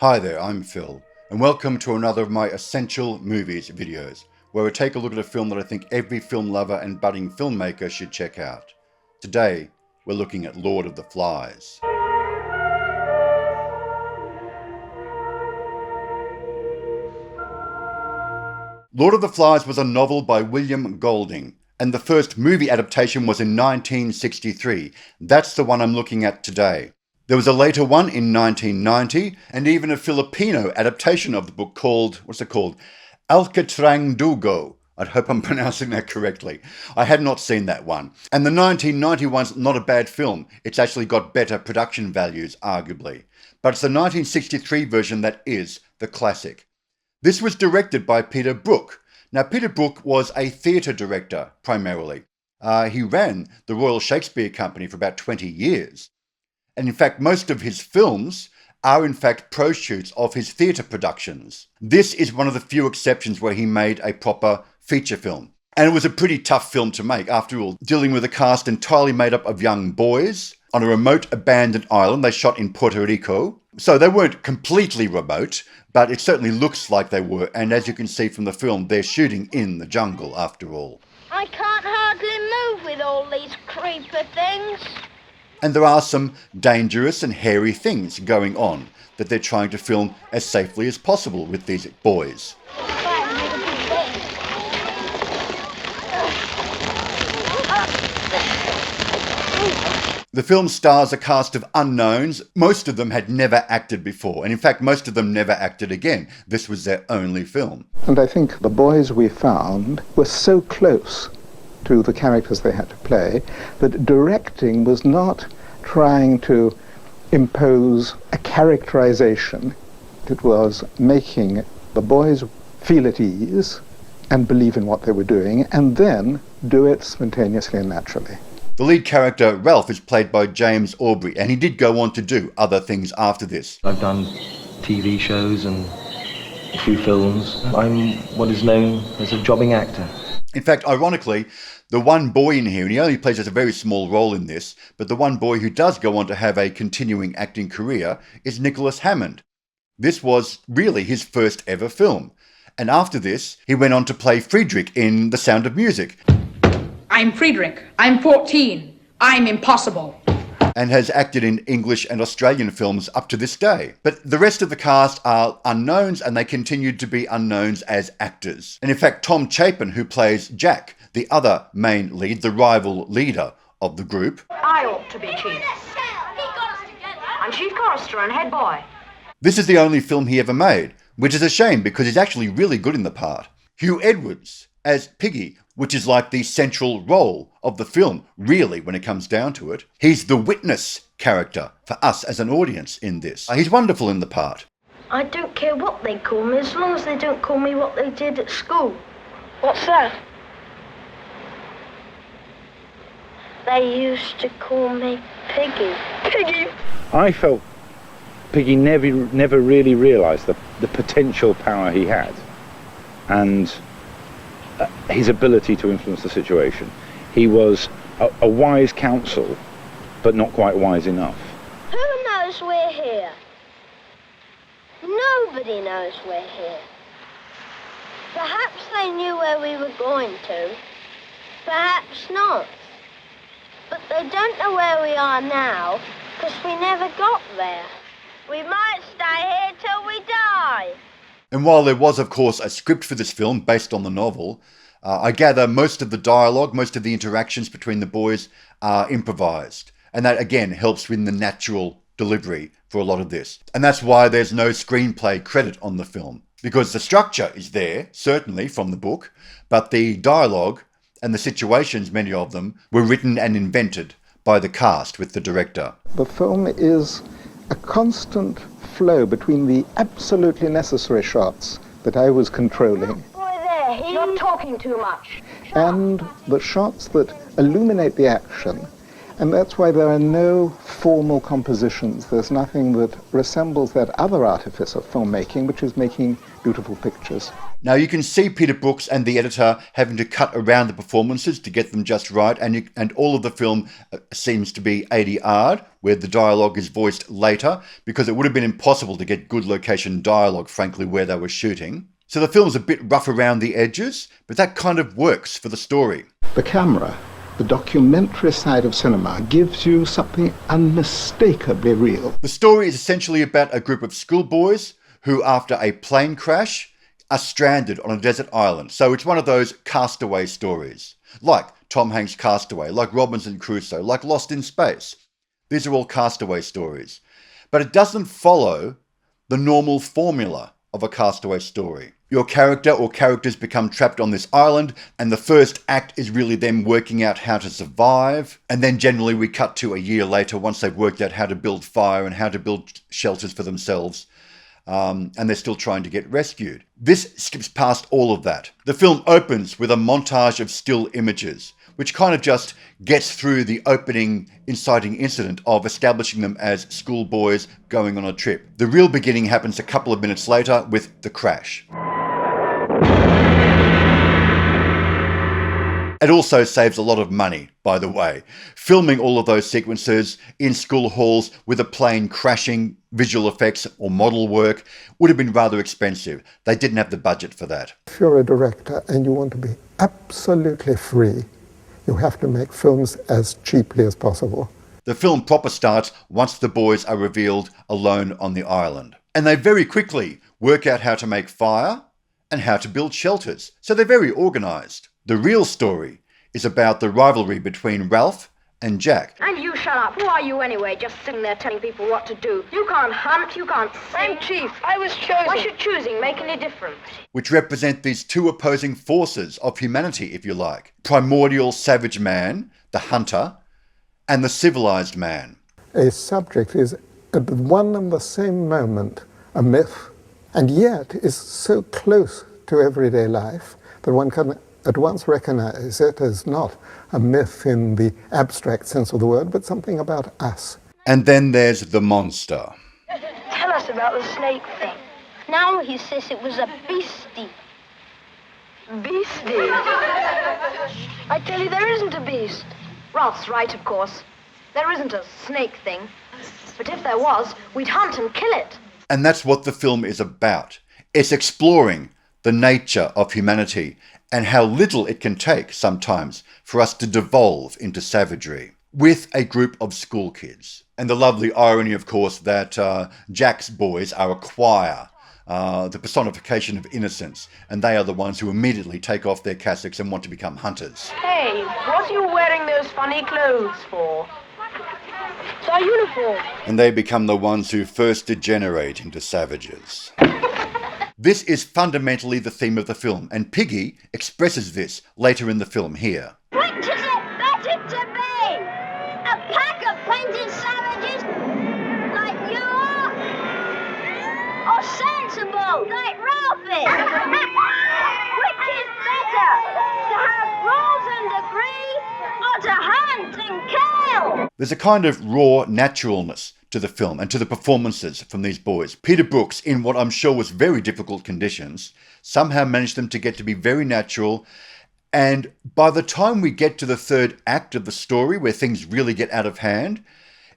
Hi there, I'm Phil, and welcome to another of my Essential Movies videos, where we take a look at a film that I think every film lover and budding filmmaker should check out. Today, we're looking at Lord of the Flies. Lord of the Flies was a novel by William Golding, and the first movie adaptation was in 1963. That's the one I'm looking at today. There was a later one in 1990, and even a Filipino adaptation of the book called, Alcatrang Dugo. I hope I'm pronouncing that correctly. I had not seen that one. And the 1990 one's not a bad film. It's actually got better production values, arguably. But it's the 1963 version that is the classic. This was directed by Peter Brook. Now, Peter Brook was a theatre director, primarily. He ran the Royal Shakespeare Company for about 20 years. And in fact, most of his films are in fact pro-shoots of his theatre productions. This is one of the few exceptions where he made a proper feature film. And it was a pretty tough film to make, after all, dealing with a cast entirely made up of young boys on a remote abandoned island they shot in Puerto Rico. So they weren't completely remote, but it certainly looks like they were. And as you can see from the film, they're shooting in the jungle after all. I can't hardly move with all these creeper things. And there are some dangerous and hairy things going on that they're trying to film as safely as possible with these boys. The film stars a cast of unknowns. Most of them had never acted before, and in fact most of them never acted again. This was their only film. And I think the boys we found were so close to the characters they had to play that directing was not trying to impose a characterization. It was making the boys feel at ease and believe in what they were doing, and then do it spontaneously and naturally. The lead character, Ralph, is played by James Aubrey, and he did go on to do other things after this. I've done TV shows and a few films. I'm what is known as a jobbing actor. In fact, ironically, the one boy in here, and he only plays a very small role in this, but the one boy who does go on to have a continuing acting career is Nicholas Hammond. This was really his first ever film. And after this, he went on to play Friedrich in The Sound of Music. I'm Friedrich. I'm 14. I'm impossible. And has acted in English and Australian films up to this day. But the rest of the cast are unknowns, and they continued to be unknowns as actors. And in fact, Tom Chapin, who plays Jack, the other main lead, the rival leader of the group. I ought to be chief. I'm chief chorister and head boy. This is the only film he ever made, which is a shame because he's actually really good in the part. Hugh Edwards as Piggy, which is like the central role of the film, really, when it comes down to it. He's the witness character for us as an audience in this. He's wonderful in the part. I don't care what they call me, as long as they don't call me what they did at school. What's that? They used to call me Piggy. Piggy! I felt Piggy never really realised the potential power he had and his ability to influence the situation. He was a wise counsel, but not quite wise enough. Who knows we're here? Nobody knows we're here. Perhaps they knew where we were going to. Perhaps not. But they don't know where we are now, because we never got there. We might stay here till we die. And while there was, of course, a script for this film based on the novel, I gather most of the dialogue, most of the interactions between the boys are improvised. And that, again, helps with the natural delivery for a lot of this. And that's why there's no screenplay credit on the film. Because the structure is there, certainly, from the book, but the dialogue and the situations, many of them, were written and invented by the cast with the director. The film is a constant flow between the absolutely necessary shots that I was controlling You're talking too much. and the shots that illuminate the action And that's why there are no formal compositions. There's nothing that resembles that other artifice of filmmaking, which is making beautiful pictures. Now you can see Peter Brooks and the editor having to cut around the performances to get them just right, and all of the film seems to be ADR'd, where the dialogue is voiced later, because it would have been impossible to get good location dialogue, frankly, where they were shooting. So the film's a bit rough around the edges, but that kind of works for the story. The camera, the documentary side of cinema, gives you something unmistakably real. The story is essentially about a group of schoolboys who, after a plane crash, are stranded on a desert island. So it's one of those castaway stories, like Tom Hanks' Castaway, like Robinson Crusoe, like Lost in Space. These are all castaway stories. But it doesn't follow the normal formula of a castaway story. Your character or characters become trapped on this island, and the first act is really them working out how to survive. And then generally we cut to a year later, once they've worked out how to build fire and how to build shelters for themselves. And they're still trying to get rescued. This skips past all of that. The film opens with a montage of still images, which kind of just gets through the opening inciting incident of establishing them as schoolboys going on a trip. The real beginning happens a couple of minutes later with the crash. It also saves a lot of money, by the way. Filming all of those sequences in school halls with a plane crashing, visual effects or model work would have been rather expensive. They didn't have the budget for that. If you're a director and you want to be absolutely free, you have to make films as cheaply as possible. The film proper starts once the boys are revealed alone on the island. And they very quickly work out how to make fire and how to build shelters. So they're very organised. The real story is about the rivalry between Ralph and Jack. And you shut up. Who are you anyway, just sitting there telling people what to do? You can't hunt, you can't sing. I'm chief. I was chosen. Why should choosing make any difference? Which represent these two opposing forces of humanity, if you like. Primordial savage man, the hunter, and the civilized man. A subject is at one and the same moment a myth, and yet is so close to everyday life that one can at once recognize it as not a myth in the abstract sense of the word, but something about us. And then there's the monster. Tell us about the snake thing. Now he says it was a beastie. Beastie? I tell you, there isn't a beast. Ralph's right, of course. There isn't a snake thing. But if there was, we'd hunt and kill it. And that's what the film is about. It's exploring the nature of humanity and how little it can take sometimes for us to devolve into savagery with a group of school kids. And the lovely irony, of course, that Jack's boys are a choir, the personification of innocence, and they are the ones who immediately take off their cassocks and want to become hunters. Hey, what are you wearing those funny clothes for? It's our uniform. And they become the ones who first degenerate into savages. This is fundamentally the theme of the film, and Piggy expresses this later in the film here. Which is it better to be? A pack of painted savages like you are? Or sensible like Ralph is? Which is better? To have rules and agree, or to hunt and kill? There's a kind of raw naturalness to the film and to the performances from these boys. Peter Brooks, in what I'm sure was very difficult conditions, somehow managed them to get to be very natural. And by the time we get to the third act of the story, where things really get out of hand,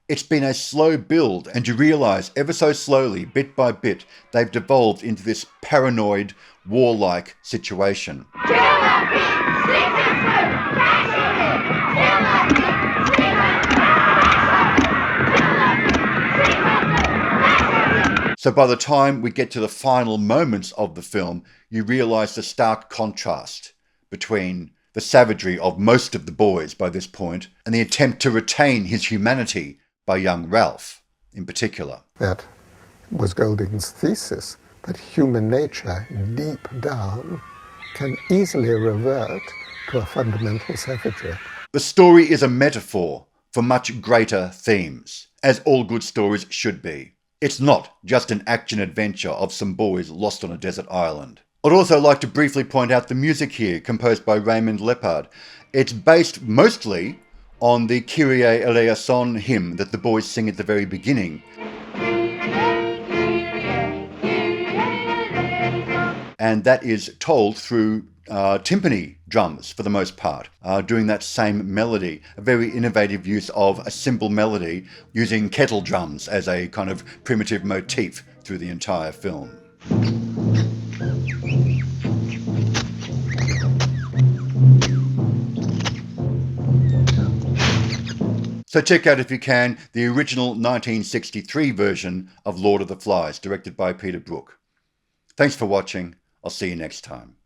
it's been a slow build, and you realise ever so slowly, bit by bit, they've devolved into this paranoid, warlike situation. So by the time we get to the final moments of the film, you realise the stark contrast between the savagery of most of the boys by this point and the attempt to retain his humanity by young Ralph in particular. That was Golding's thesis, that human nature, deep down, can easily revert to a fundamental savagery. The story is a metaphor for much greater themes, as all good stories should be. It's not just an action-adventure of some boys lost on a desert island. I'd also like to briefly point out the music here, composed by Raymond Lepard. It's based mostly on the Kyrie eleison hymn that the boys sing at the very beginning. And that is told through timpani drums for the most part, doing that same melody. A very innovative use of a simple melody using kettle drums as a kind of primitive motif through the entire film. So check out, if you can, the original 1963 version of Lord of the Flies, directed by Peter Brook. Thanks for watching. I'll see you next time.